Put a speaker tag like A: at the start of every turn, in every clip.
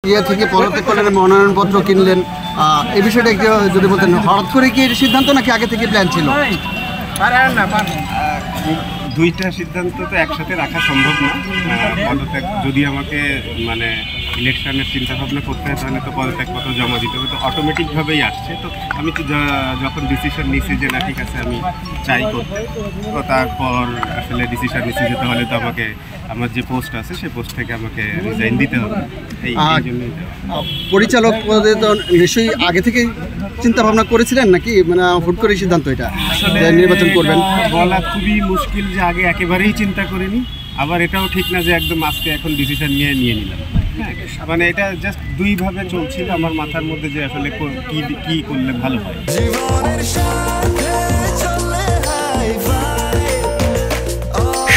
A: ইয়ে থেকে পদত্যাগ করলেন, মনোনয়নপত্র কিনলেন, এই বিষয়টা একটু যদি বলতেন, হঠাৎ করে কি সিদ্ধান্ত নাকি আগে থেকে প্ল্যান ছিল?
B: দুইটা সিদ্ধান্ত তো একসাথে রাখা সম্ভব না। পদত্যাগ যদি আমাকে মানে ইলেকশনের চিন্তাভাবনা করতে হয় তাহলে তো পদত্যাগপত্র জমা দিতে হবে, তো অটোমেটিকভাবেই আসছে। তো আমি তো যখন ডিসিশন নিয়েছি যে না ঠিক আছে আমি চাই করতে, তো তারপর আসলে ডিসিশন নিচ্ছি যে তাহলে তো আমাকে আমার যে পোস্ট আছে সেই পোস্ট থেকে আমাকে রিজাইন দিতে হবে। এই জন্যই
A: পরিচালক পদে তো নিশ্চয়ই আগে থেকে চিন্তা ভাবনা করেছিলেন নাকি, মানে হুট করে সিদ্ধান্ত এটা নির্বাচন করবেন?
B: বলা খুবই মুশকিল যে আগে একেবারেই চিন্তা করিনি, আবার এটাও ঠিক না যে একদম আজকে এখন ডিসিশন নিয়ে নিলাম। মানে এটা জাস্ট দুইভাবে চলছিল আমার মাথার মধ্যে যে আসলে কি করলে ভালো হয়।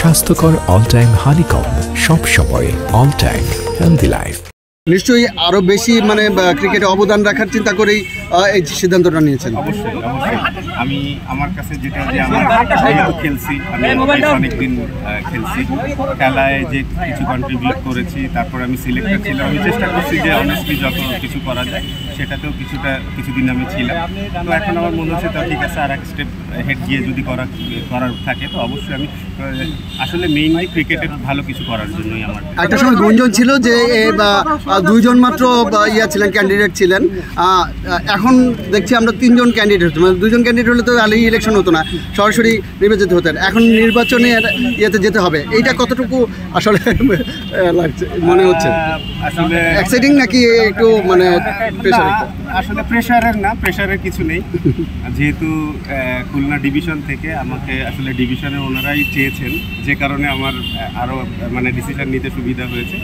C: স্বাস্থ্যকর অল টাইম হানিকম, সব সময় অল টাইম হেলদি লাইফ।
A: নিশ্চয়ই আরো বেশি মানে ক্রিকেটে অবদান রাখার চিন্তা করেই এই সিদ্ধান্তটা নিয়েছেন।
B: অবশ্যই আমি আমার কাছে যেটা যে আমার খেলছি, আমি অনেকদিন খেলছি, খেলায় যে কিছু কন্ট্রিবিউট করেছি, তারপর আমি সিলেক্টেড ছিলাম। আমি চেষ্টা করছি যে অনেস্টলি যত কিছু করা যায় সেটাতেও কিছুদিন আমি ছিলাম। তো এখন আমার মনে হচ্ছে তো ঠিক আছে, আর এক স্টেপ হেড গিয়ে যদি করার থাকে তো অবশ্যই আমি আসলে মেইনলি ক্রিকেটের ভালো কিছু করার জন্যই আমার।
A: একটা সময় গুঞ্জন ছিল যে দুইজন মাত্র ছিলেন, ক্যান্ডিডেট ছিলেন, এখন দেখছি আমরা তিনজন ক্যান্ডিডেট হচ্ছে, মানে দুজন ক্যান্ডিডেট হলে তো আগে ইলেকশন হতো না, সরাসরি নির্বাচিত হতেন, এখন নির্বাচনের ইয়েতে যেতে হবে। এইটা কতটুকু আসলে লাগছে মনে হচ্ছে?
B: আসলে
A: এক্সাইটিং নাকি একটু মানে প্রেশার?
B: আসলে প্রেশারের না, প্রেশারের কিছু নেই। যেহেতু খুলনা ডিভিশন থেকে আমাকে আসলে ডিভিশনের ওনারাই চেয়েছেন, যে কারণে আমার আরও মানে ডিসিশন নিতে সুবিধা হয়েছে।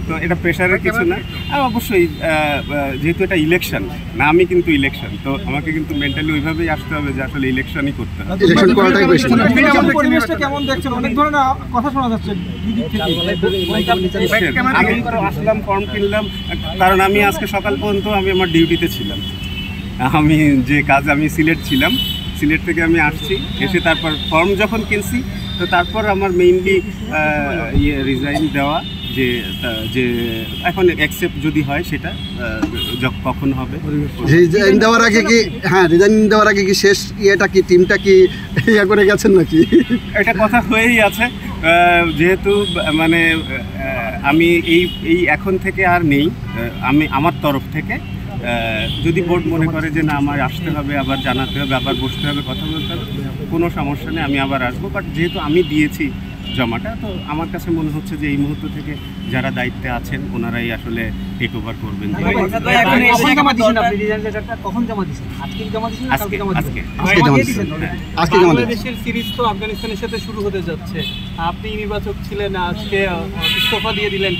B: তো এটা প্রেশারের কিছু না। আর অবশ্যই যেহেতু এটা ইলেকশন না, আমি কিন্তু ইলেকশন, তো আমাকে কিন্তু মেন্টালি ওইভাবেই আসতে হবে যে আসলে ইলেকশনই করতে হবে।
A: ইলেকশন করাটাই বেশি।
D: পরিবেশটা কেমন দেখছেন? অনেক ধরনের কথা শোনা যাচ্ছে।
B: আমি আসলাম, ফর্ম কিনলাম, কারণ আমি আজকে সকাল পর্যন্ত আমি আমার ডিউটিতে ছিলাম। আমি যে কাজ, আমি সিলেট ছিলাম, সিলেট থেকে আমি আসছি, এসে তারপর ফর্ম যখন কিনছি তো তারপর আমার মেইনলি রিজাইন দেওয়া, যে এখন অ্যাকসেপ্ট যদি হয় সেটা কখন হবে।
A: রিজাইন দেওয়ার আগে কি, হ্যাঁ রিজাইন দেওয়ার আগে কি শেষ ইয়েটা কি, টিমটা কি ইয়ে করে গেছেন নাকি?
B: এটা কথা হয়েই আছে, যেহেতু মানে আমি এই এখন থেকে আর নেই, আমি আমার তরফ থেকে যদি বোর্ড মনে করে যে না আমার আসতে হবে, আবার জানাতে হবে, আবার বসতে হবে, কথা বলতে হবে, কোনো সমস্যা নেই, আমি আবার আসবো। বাট যেহেতু আমি দিয়েছি জমাটা, তো আমার কাছে মনে হচ্ছে যে এই মুহূর্ত থেকে যারা দায়িত্বে আছেন ওনারাই আসলে টেক ওভার করবেন।
D: বাংলাদেশের সিরিজ তো আফগানিস্তানের সাথে শুরু হতে যাচ্ছে, আপনি নির্বাচক ছিলেন, আজকে ইস্তফা দিয়ে দিলেন,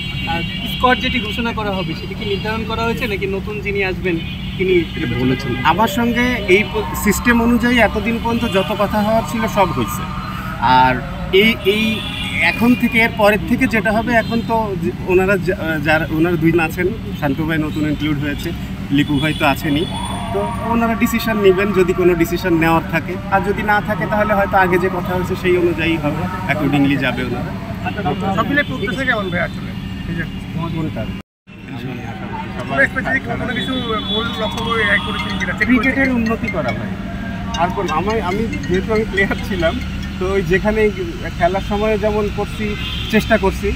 D: স্কোয়াড যেটি ঘোষণা করা হবে সেটি কি নির্ধারণ করা হয়েছে নাকি নতুন যিনি আসবেন তিনি বলেছেন?
B: আমার সঙ্গে এই সিস্টেম অনুযায়ী এতদিন পর্যন্ত যত কথা হওয়ার ছিল সব হয়েছে। আর এই এখন থেকে এর পরের থেকে যেটা হবে, এখন তো ওনারা দুইজন আছেন, শান্ত ভাই নতুন ইনক্লুড হয়েছে, লিপু ভাই তো আছেনই, তো ওনারা ডিসিশন নেবেন যদি কোনো ডিসিশন নেওয়ার থাকে, আর যদি না থাকে তাহলে হয়তো আগে যে কথা হয়েছে সেই অনুযায়ী হবে, অ্যাকর্ডিংলি যাবে ওনারা। ক্রিকেটের উন্নতি করা হয় আর আমি যেহেতু আমি প্লেয়ার ছিলাম, তো ওই যেখানে খেলার সময় যেমন চেষ্টা করছি,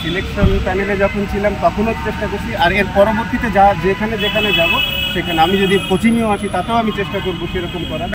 B: সিলেকশন প্যানেলে যখন ছিলাম তখনও চেষ্টা করছি, আর এর পরবর্তীতে যেখানে যাব সেখানে আমি যদি কোচিংয়েও আসি তাতেও আমি চেষ্টা করবো সেরকম করার।